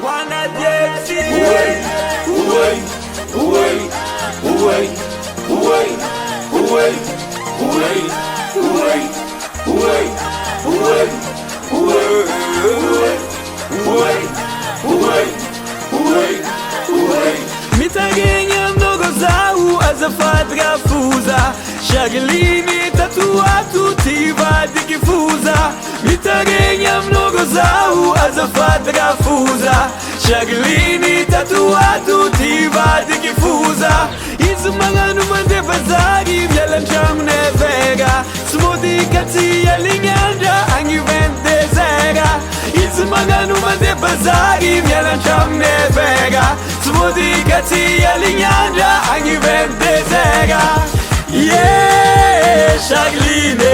Wanna Jepsi. Mitagenya mdogo zau azafadra fuza shaglini tatuatu tiva dikifuza. Mitagenya mdogo zau azafadra fuza shaglini tatuatu tiva dikifuza. Izumanganu mande bazari vyalancham nevega smoothie kati ya linyanja angi vende zega. Izumanganu mande bazari vyalancham nevega smoothie kati ya linyanja angi vende zega. Yeah, Shagline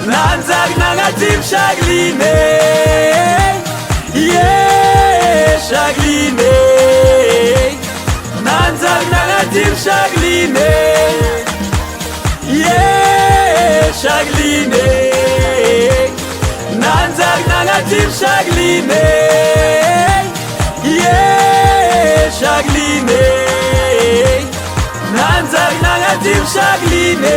Nanzag negative Shagline. Yeah, Shagline Nanzag negative Shagline. Yeah, Shagline Nanzag negative Shagline. Yeah, Shagline Nanzag negative Shagline.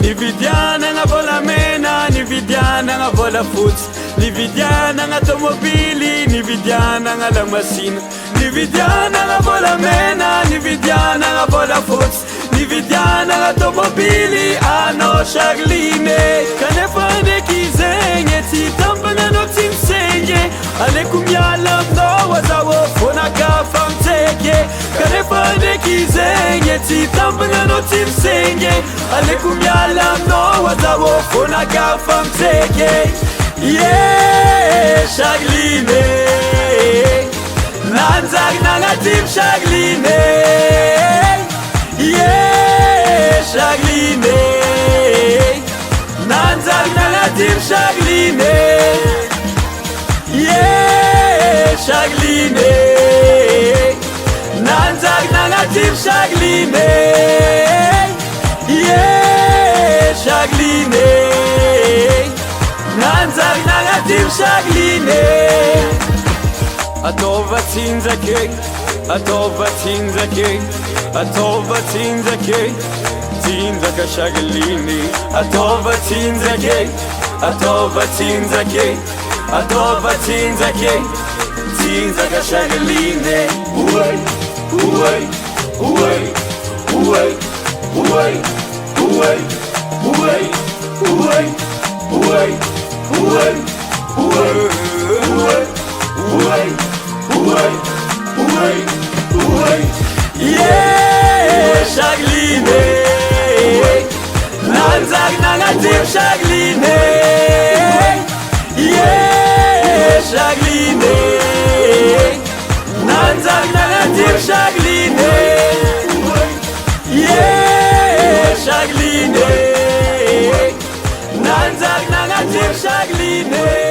Ni vidiana nga vola mena, ni vidiana nga vola foot, ni vidiana nga automobili, ni vidiana nga la machine. Ni vidiana nga vola mena, ni vidiana nga vola foot, ni vidiana nga automobili. Ano Shagline kanefane kizenye titambana no timsenye alekum yalam no wazawo fona kafamteke. Kanefane kizenye titambana no timsenye alekum yalam no wazawo fona kafamteke. Yeah, Shagline Nanzag negative Shagline. Yeah, Shagline Nanzag negative Shagline. Yeah, Shagline Nanzag negative Shagline. Yeah, Shagline Nanzag negative Shagline. Atova tinzake, atova tinzake, atova tinzake, tinzaka Shagline. Atova tinzake, atova tinzake, atova tinzake, tinzaka Shagline. Uway, uway, uway, uway, uway, uway, uway, uway, uway, uway, uway, uway, uway, uway, uway. Yeah, Shagline Nanzag negative Shagline. Yeah, Shagline Nanzag negative Shagline. Yeah, Shagline Nanzag negative Shagline.